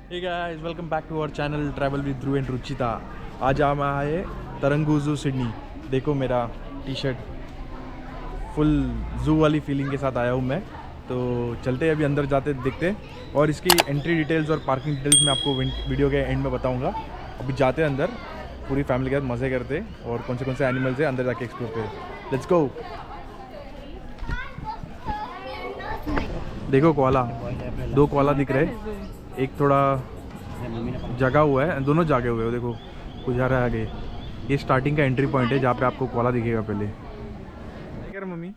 Hey guys, welcome back to our channel Travel with Dhruv and Ruchita. आज हम आए तरंगा जू सिडनी। देखो मेरा टी शर्ट फुल जू वाली फीलिंग के साथ आया हूँ मैं। तो चलते हैं, अभी अंदर जाते देखते हैं और इसकी एंट्री डिटेल्स और पार्किंग डिटेल्स मैं आपको वीडियो के एंड में बताऊँगा। अभी जाते हैं अंदर, पूरी फैमिली के साथ मज़े करते और कौन से एनिमल्स हैं अंदर जाके एक्सप्लोर करते। Let's go. देखो कोआला, 2 कोआला दिख रहे हैं, एक थोड़ा जगा हुआ है, दोनों जागे हुए हो। देखो कुछ जा रहा है आगे। ये स्टार्टिंग का एंट्री पॉइंट है जहाँ पे आपको कोआला दिखेगा पहले। हाय कर मम्मी,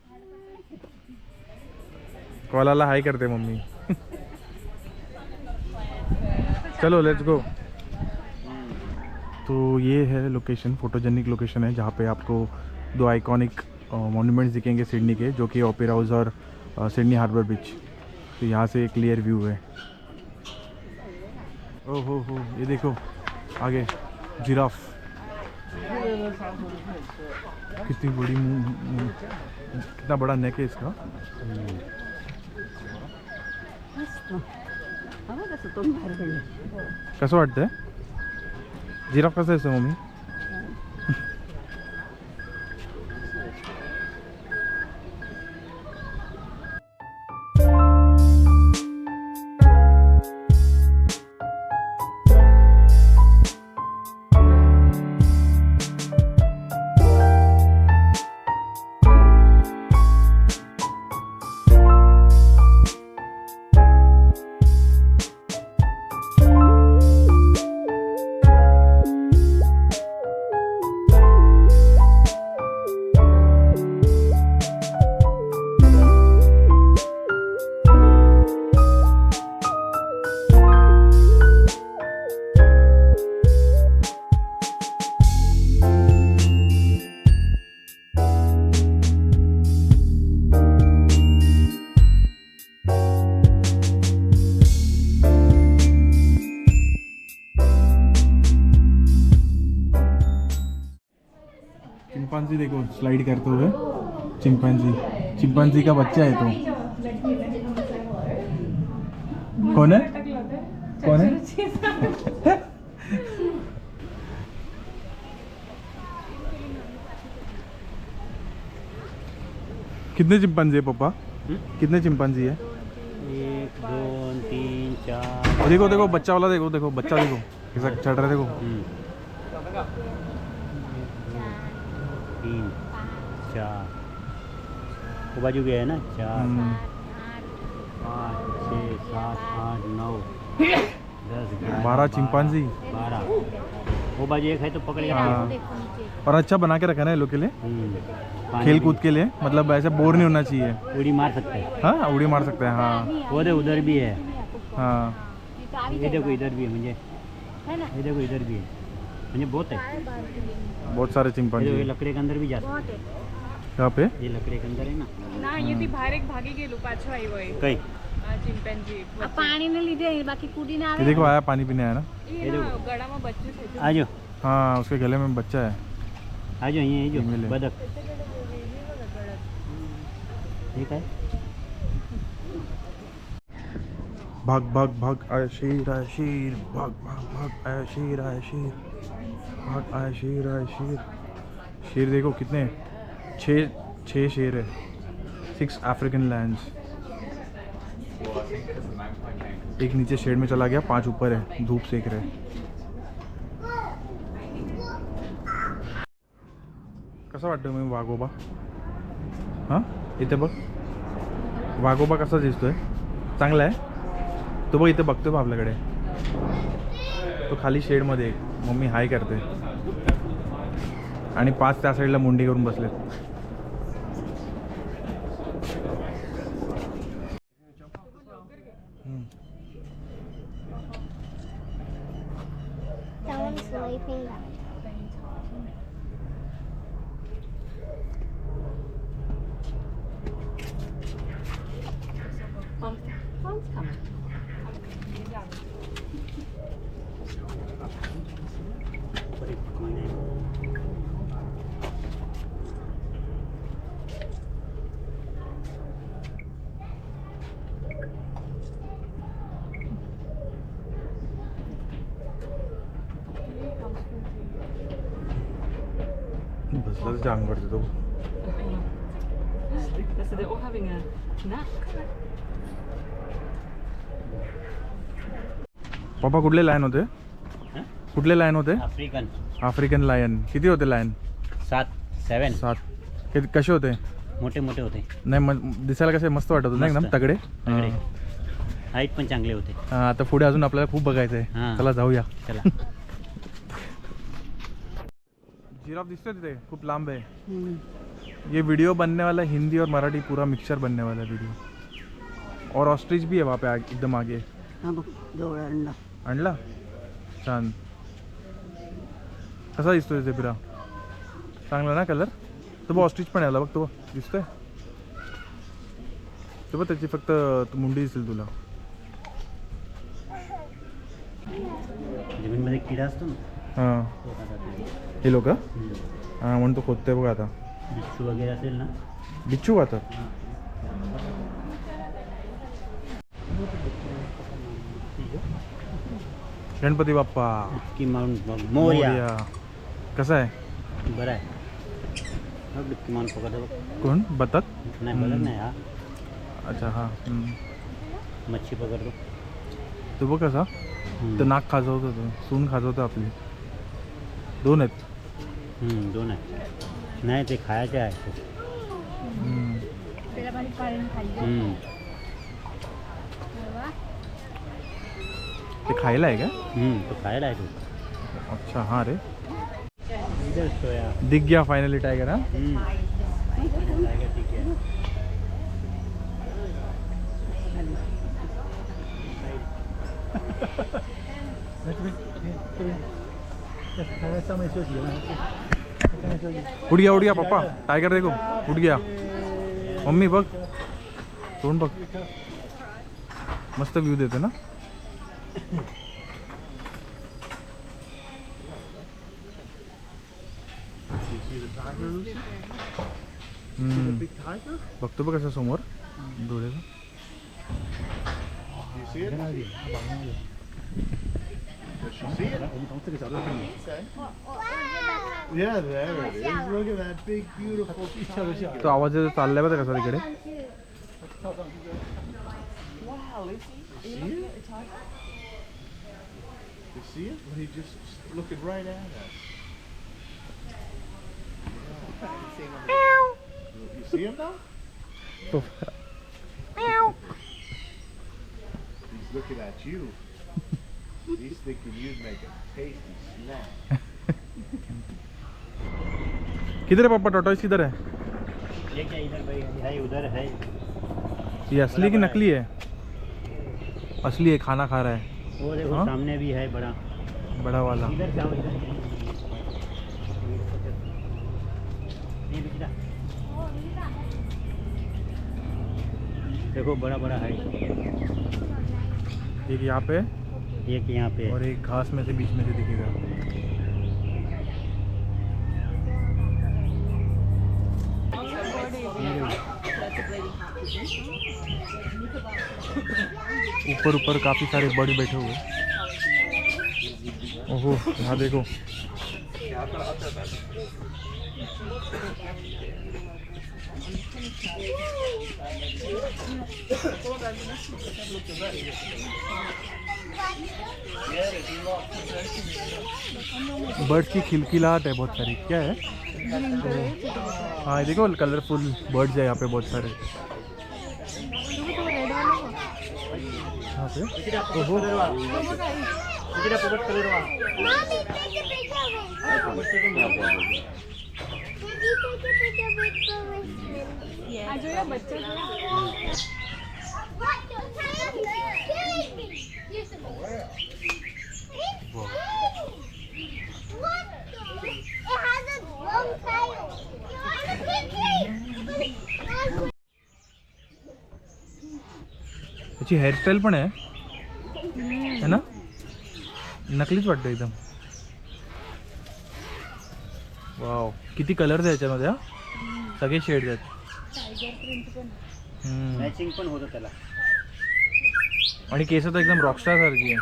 कोआला ला हाई करते मम्मी। चलो लेट्स गो। तो ये है लोकेशन, फोटोजेनिक लोकेशन है जहाँ पे आपको 2 आइकॉनिक मॉन्यूमेंट्स दिखेंगे सिडनी के, जो कि ओपेरा हाउस और सिडनी हार्बर बीच। तो यहाँ से क्लियर व्यू है। ओहो हो, ये देखो आगे जिराफ, कितनी बड़ी कितना बड़ा नेक है इसका। कसं वाटतंय जिराफ, कसं आहे मम्मी? चिंपांजी देखो स्लाइड करते हुए। चिंपांजी का बच्चा है। तो कौन है? कितने चिंपांजी है पापा? कितने चिंपांजी है? 1 2 3 4। देखो देखो बच्चा वाला, देखो बच्चा, देखो कैसा चढ़ रहा है। देखो 3 4 वो बाजू गया है ना। 4 5 6 7 8 9 10 11 12 चिंपांजी। 12 वो बाजू एक है तो पकड़ के हाँ। और अच्छा बना के रखा है लोग के लिए, खेल कूद के लिए, मतलब ऐसे बोर नहीं होना चाहिए। उड़ी मार सकते हैं। हाँ उड़ी मार सकते हैं। हाँ वो दे उधर भी है। हाँ ये देखो इधर भी है, मुझे ये देखो इधर भी है, मुझे बहुत है, बहुत सारे चिंपांजी। ये लकड़ी के अंदर भी जा सकते हैं। यहाँ पे ये लकड़ी के अंदर है ना। ના અહીંયાથી બહાર એક ભાગી ગયેલું પાછો આવ્યો એ कई આ ચિમ્પેન્જી આ પાણીને લીધે બાકી કૂદીને આવે ये देखो आया, पानी पीने आया ना। એ ગળામાં બચ્ચું છે જો. आ जाओ हाँ उसके गले में बच्चा है। आ जाओ, ये जो मिले। बदक ठीक है। भाग भाग भाग आया शेर, आया शेर, भाग भाग भाग आया शेर, आया शेर, भाग आया शेर, आया शेर। शेर देखो कितने, 6 शेर है। 6 अफ्रीकन लैंड्स। एक नीचे शेड में चला गया, 5 ऊपर है, धूप सेक रहे। कसा वाटतं मी वाघोबा? हां इथे बघ, वाघोबा कसा दिसतोय? चांगला आहे तो बघ, इथे बघतोय बा आपल्याकडे। तो खाली शेडमध्ये मम्मी हाय करते आणि 5 त्या साईडला मुंडी करून बसलेत। बसला त्याच्या अंगावरती तो. So they're all having a nap. पप्पा कुठले लायन होते? हं? कुठले लायन होते? African African lion. किती होते लायन? 7 कसे होते? मोठे मोठे होते. नाही दिसायला कसे मस्त वाटत होते ना एकदम मस्त. तगडे. तगडे. हाईट पण चांगले होते. हां आता पुढे अजून आपल्याला खूप बघायचं आहे. हां. चला जाऊया. चला. जिराफ दिसतोय तिथे खूप लांब आहे. ये वीडियो बनने वाला है, हिंदी और मराठी पूरा मिक्सचर बनने वाला है वीडियो. और ऑस्ट्रिच भी है वहाँ पे एकदम आगे. आणला छान. कसा दिसतोय झेब्रा? चांगला ना कलर? तो बघ ऑस्ट्रिच पण आला बघ तो दिसतोय. तो बघ त्याची फक्त मुंडी दिसेल तुला. जमीनमध्ये किडा असतो ना. हां तो खातात ते. हे लोक हां म्हणून तो खोदतोय बघ आता. बिच्छू वगैरे असेल ना. बिच्छू खातात. गणपती बाप्पा की माउंट मोरया. कसा आहे? बरं आहे. हा डुक्की मारून पकडतो बघ. कोण? बतक? नाही बघत नाही हा. अच्छा हां. मच्छी पकडतो. तो बघ कसा तर नाक खाजवतो तो. सून खाजवतो आपली. 2 आहेत. 2 आहे. नाही ते खायचे आहे. त्याला बारीक काढून खाल्ली. ते खायला आहे का? तो खायला आहे तो. अच्छा हां रे. इधर सोया. दिख गया फाइनली टाइगर. हां टाइगर ठीक है. उड़ गया पप्पा. टाइगर देखो उड़ गया. मम्मी बघ तोंड बघ. मस्त व्यू देते ना. बघतो बघ कसं समोर डोळ्याला. Yeah, there it is. Look at that big, beautiful. तो आवाज चाललाय बघा कसा तिकडे. Wow, Lucy. See it? You see it? When he just looking right at us. You see him now? तो He's looking at you. He's thinking you'd make a tasty snack. किधर है पापा? टॉर्टोइस किधर है? ये क्या इधर भाई है, उधर है. ये असली की नकली है? असली है. खाना खा रहा है. वो देखो हाँ? सामने भी है बड़ा. बड़ा वाला. इधर जाओ इधर. ये बिचड़ा. देखो बड़ा बड़ा है. एक यहाँ पे एक यहाँ पे. और एक घास में से बीच में से दिखेगा. ऊपर ऊपर काफी सारे बर्ड बैठे हुए. ओहो यहाँ देखो. बर्ड्स की खिलखिलाहट है बहुत सारी. क्या है? हाँ देखो कलरफुल बर्ड्स है यहाँ पे बहुत सारे. यहाँ पे ओहो. आज ये बच्चे त्याची हेअरस्टाईल पण आहे है ना. नकलीच वाटतं एकदम. वाव किती कलर्स आहे याच्यामध्ये. हा सगळे शेड्स आहेत. मॅचिंग पण होतं त्याला. आणि केस तर एकदम रॉकस्टार सारखी आहे.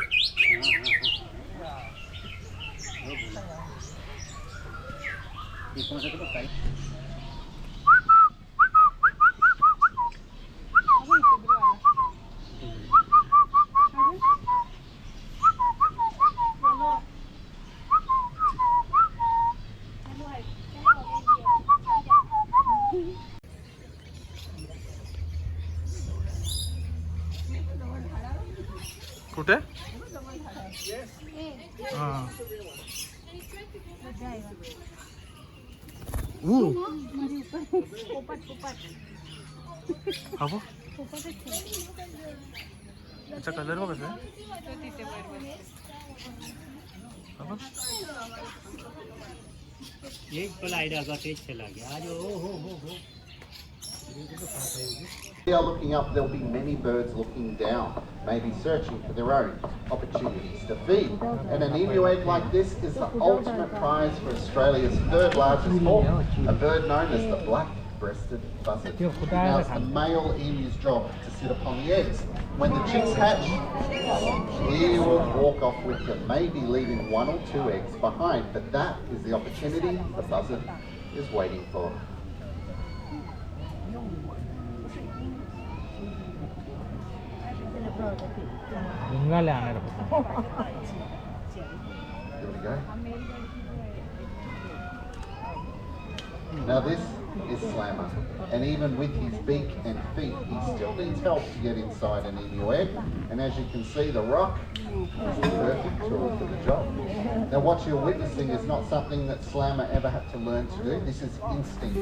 कुठे हा हा बघ त्याचा कलर बघ कसं एक पलाइड आगा तेज चला गया आज हो They are looking up, there'll be many birds looking down, maybe searching for their own opportunities to feed. And an emu egg like this is the ultimate prize for Australia's third largest hawk, a bird known as the black-breasted buzzard. Now it's the male emu's job to sit upon the eggs. When the chicks hatch, he will walk off with them, maybe leaving 1 or 2 eggs behind. But that is the opportunity the buzzard is waiting for. Here we go. Now this is Slammer, and even with his beak and feet, he still needs help to get inside an emu egg. And as you can see, the rock is the perfect tool for the job. Now what you're witnessing is not something that Slammer ever had to learn to do. This is instinct.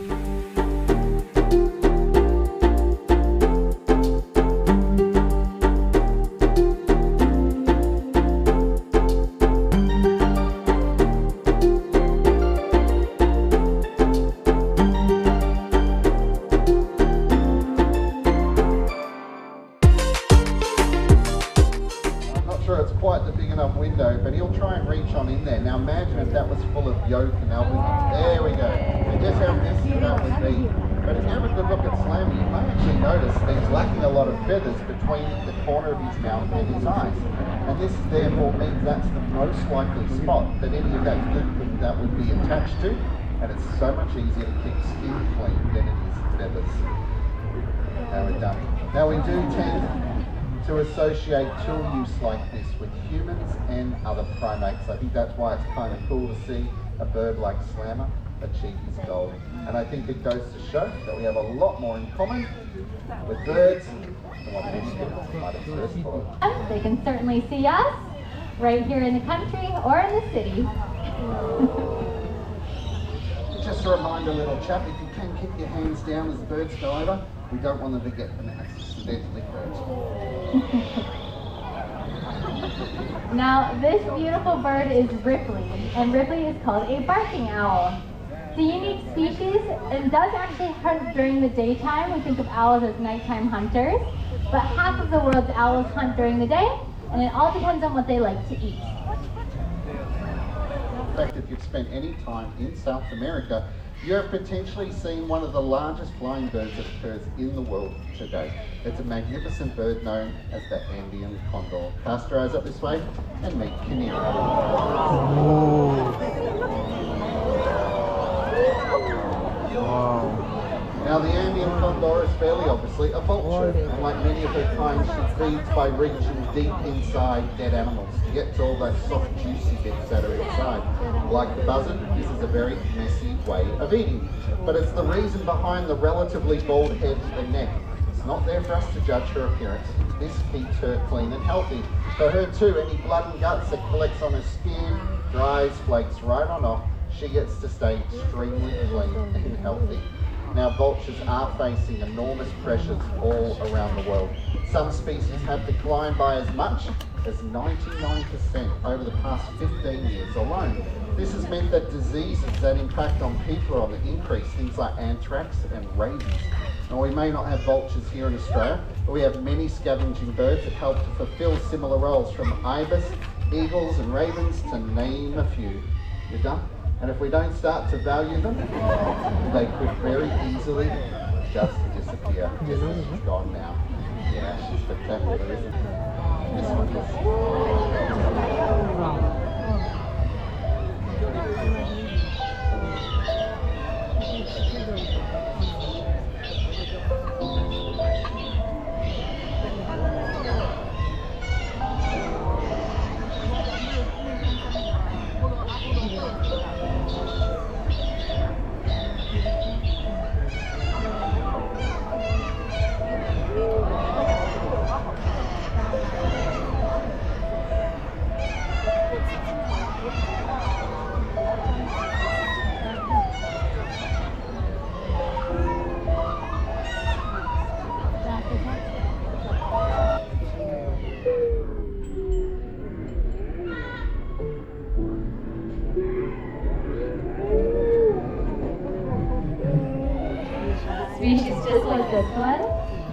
But he'll try and reach on in there. Now imagine if that was full of yolk and albumin. There we go. And just how messy that would be. But if you have a good look at Slammer, you might actually notice that he's lacking a lot of feathers between the corner of his mouth and his eyes. And this therefore means that's the most likely spot that any of that food that would be attached to. And it's so much easier to keep skin clean than it is feathers. Now we're done. Now we do tend to associate tool use like this with humans and other primates. I think that's why it's kind of cool to see a bird like Slammer achieve his goal. And I think it goes to show that we have a lot more in common with birds than what many people might have first thought. They can certainly see us right here in the country or in the city. Just a reminder, little chap, if you can keep your hands down as the birds go over, we don't want them to get them accidentally hurt. Now, this beautiful bird is Ripley, and Ripley is called a barking owl. It's a unique species and does actually hunt during the daytime. We think of owls as nighttime hunters, but half of the world's owls hunt during the day, and it all depends on what they like to eat. In fact, if you've spent any time in South America, you're potentially seeing one of the largest flying birds that occurs in the world today. It's a magnificent bird known as the Andean condor. Cast your eyes up this way and meet Kinnear. Wow. Now the Andean condor is fairly obviously a vulture, and like many of her kind, she feeds by reaching deep inside dead animals to get to all those soft, juicy bits that are inside. Like the buzzard, this is a very messy way of eating, but it's the reason behind the relatively bald head and neck. It's not there for us to judge her appearance. This keeps her clean and healthy. For her too, any blood and guts that collects on her skin, dries, flakes right on off, she gets to stay extremely clean and healthy. Now vultures are facing enormous pressures all around the world. Some species have declined by as much as 99% over the past 15 years alone. This has meant that diseases that impact on people are on the increase, things like anthrax and rabies. Now we may not have vultures here in Australia, but we have many scavenging birds that help to fulfill similar roles, from ibis, eagles and ravens to name a few. You're done? And if we don't start to value them, they could very easily just disappear, just as she's gone now. Yeah, she's spectacular, isn't she? This one is.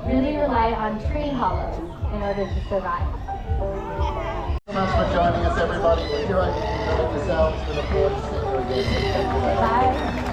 really rely on tree hollows in order to survive. Thank you so much for joining us, everybody. If you're able to enjoy yourselves, we look forward to seeing you again. Bye.